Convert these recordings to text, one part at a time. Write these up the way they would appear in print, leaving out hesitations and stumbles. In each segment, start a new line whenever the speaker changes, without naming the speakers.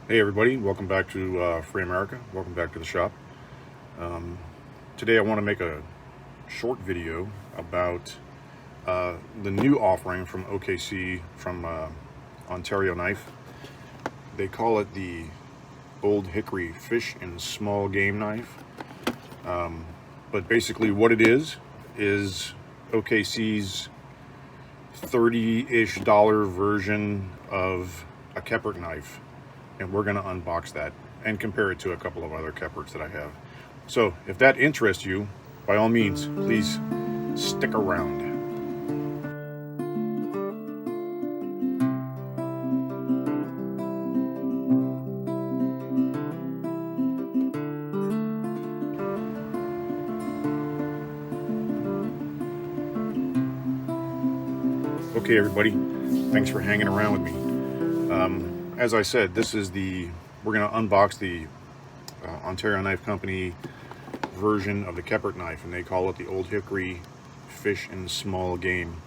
Hey everybody, welcome back to Free America. Welcome back to the shop. Today I want to make a short video about the new offering from OKC from Ontario Knife. They call it the Old Hickory Fish and Small Game Knife. But basically what it is OKC's $30-ish version of a Kephart knife. And we're going to unbox that and compare it to a couple of other Kepharts that I have. So if that interests you, by all means, please stick around. Okay, everybody, thanks for hanging around with me. As I said, we're going to unbox the Ontario Knife Company version of the Kephart knife, and they call it the Old Hickory Fish and Small Game.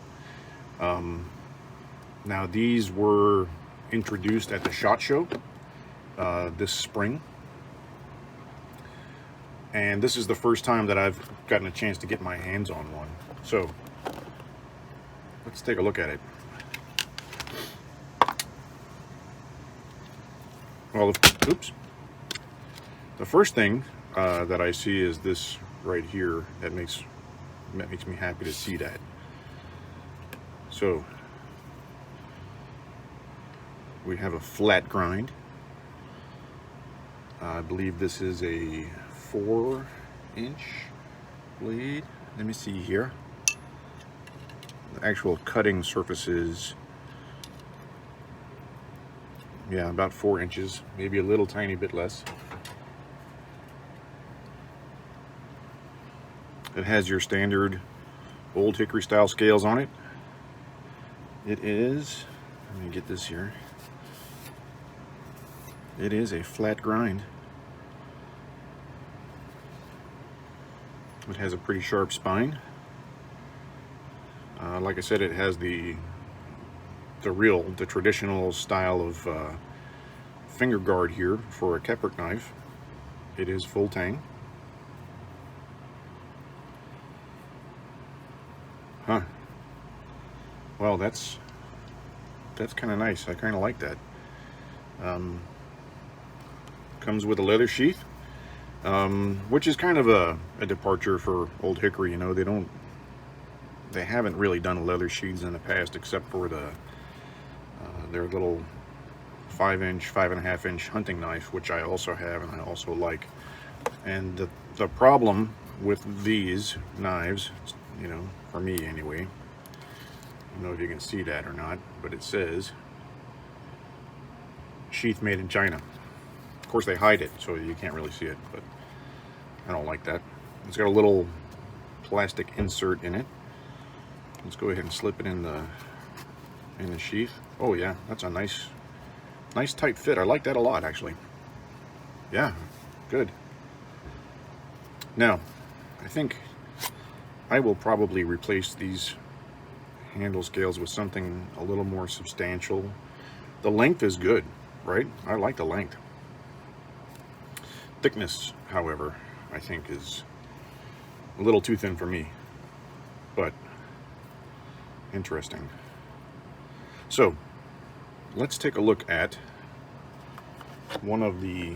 Now, these were introduced at the ShotShow this spring, and this is the first time that I've gotten a chance to get my hands on one. So let's take a look at it. Well, oops. The first thing that I see is this right here. That makes me happy to see that. So we have a flat grind. I believe this is a 4-inch blade. Let me see here. The actual cutting surface is, yeah, about 4 inches, maybe a little tiny bit less. It has your standard Old Hickory style scales on it. It is, let me get this here. It is a flat grind. It has a pretty sharp spine. Like I said, it has the traditional style of finger guard here for a Kephart knife. It is full tang. Huh. Well, that's kind of nice. I kind of like that. Comes with a leather sheath, which is kind of a departure for Old Hickory. You know, they haven't really done leather sheaths in the past, except for their little 5-inch, 5.5-inch hunting knife, which I also have and I also like. And the problem with these knives, you know, for me anyway, I don't know if you can see that or not, but it says sheath made in China. Of course they hide it so you can't really see it, but I don't like that. It's got a little plastic insert in it. Let's go ahead and slip it in the sheath. Oh yeah, that's a nice tight fit. I like that a lot, actually. Yeah, good. Now, I think I will probably replace these handle scales with something a little more substantial. The length is good, right? I like the length. Thickness, however, I think is a little too thin for me, but interesting. So let's take a look at one of the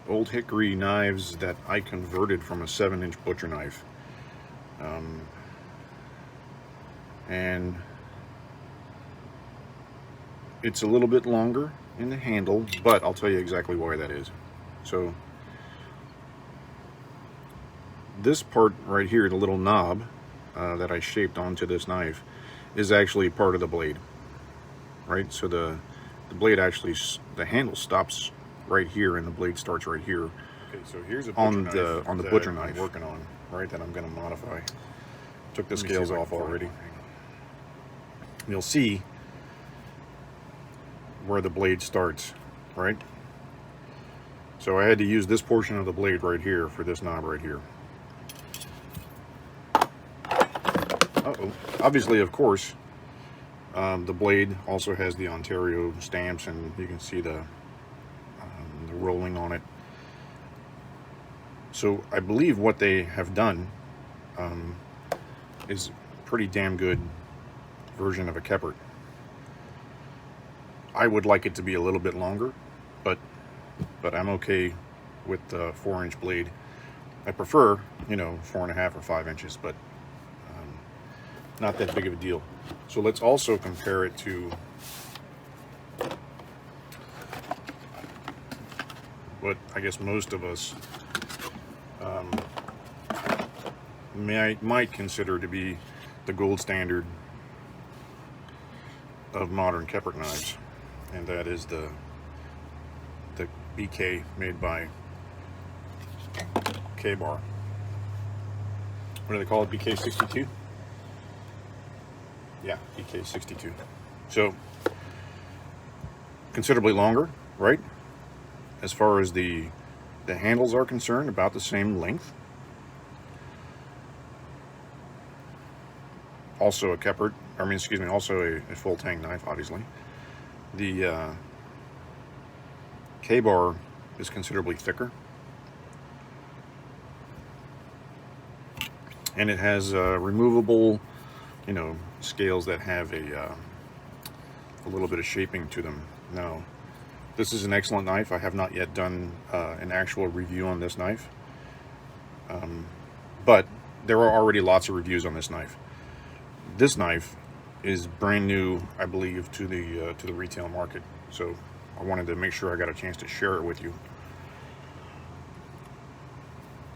Old Hickory knives that I converted from a 7-inch butcher knife. And it's a little bit longer in the handle, but I'll tell you exactly why that is. So this part right here, the little knob that I shaped onto this knife, is actually part of the blade, right? So the blade actually, the handle stops right here and the blade starts right here. Okay, so here's a on the butcher knife I'm working on, right, that I'm going to modify. Took the scales off already. You'll see where the blade starts, right? So I had to use this portion of the blade right here for this knob right here. Uh-oh. Obviously, of course, The blade also has the Ontario stamps, and you can see the rolling on it. So I believe what they have done is a pretty damn good version of a Kephart. I would like it to be a little bit longer, but I'm okay with the 4-inch blade. I prefer, you know, 4.5 or 5 inches, but not that big of a deal. So let's also compare it to what I guess most of us might consider to be the gold standard of modern Kephart knives, and that is the BK made by KBar. What do they call it? BK62? Yeah, BK62. So considerably longer, right? As far as the handles are concerned, about the same length. Also a Kephart, I mean, excuse me, also a full tang knife, obviously. The KBar is considerably thicker, and it has removable, you know, scales that have a little bit of shaping to them. Now, this is an excellent knife. I have not yet done an actual review on this knife, but there are already lots of reviews on this knife. This knife is brand new, I believe, to the retail market, so I wanted to make sure I got a chance to share it with you.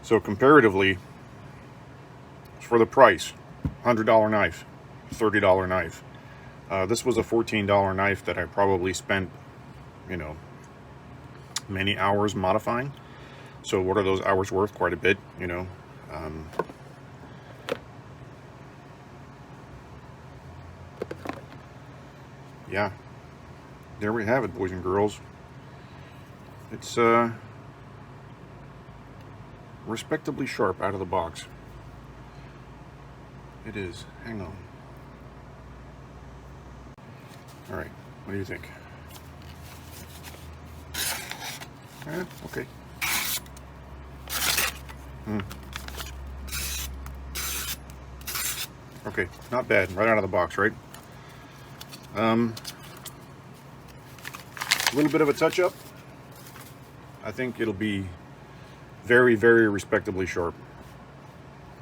So comparatively, for the price, $100 knife, $30 knife. This was a $14 knife that I probably spent, you know, many hours modifying. So what are those hours worth? Quite a bit, you know. Yeah, there we have it, boys and girls. It's respectably sharp out of the box. It is. Hang on. All right, what do you think? Okay. Okay, not bad. Right out of the box, right? A little bit of a touch-up. I think it'll be very, very respectably sharp.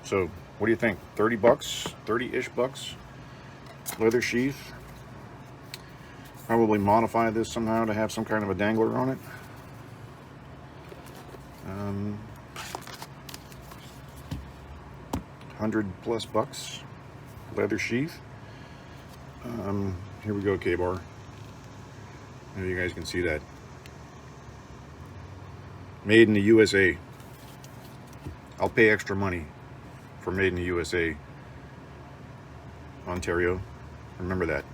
So, what do you think? 30 bucks? 30-ish bucks? Leather sheath. Probably modify this somehow to have some kind of a dangler on it. 100+ bucks. Leather sheath. Here we go, KBar. Maybe you guys can see that. Made in the USA. I'll pay extra money for made in the USA. Ontario. Remember that.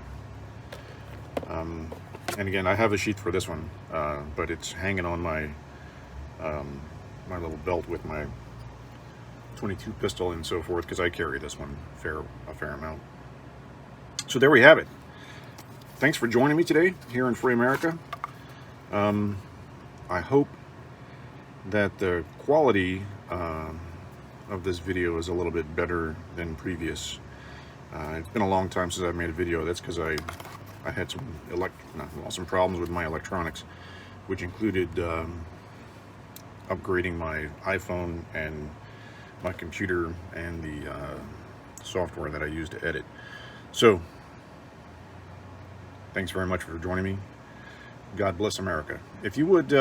And again, I have a sheath for this one, but it's hanging on my my little belt with my 22 pistol and so forth, because I carry this one a fair amount. So there we have it. Thanks for joining me today here in Free America. I hope that the quality of this video is a little bit better than previous. It's been a long time since I've made a video. That's because I had some problems with my electronics, which included upgrading my iPhone and my computer and the software that I use to edit. So, thanks very much for joining me. God bless America. If you would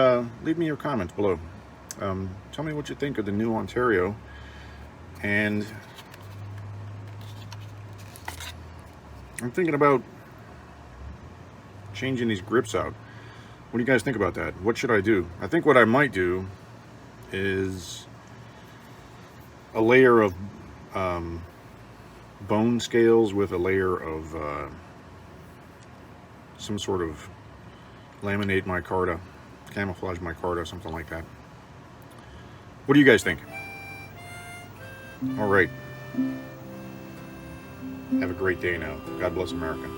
leave me your comments below. Tell me what you think of the new Ontario, and I'm thinking about changing these grips out. What do you guys think about that? What should I do? I think what I might do is a layer of bone scales with a layer of some sort of laminate micarta, camouflage micarta, something like that. What do you guys think? All right. Have a great day now. God bless America.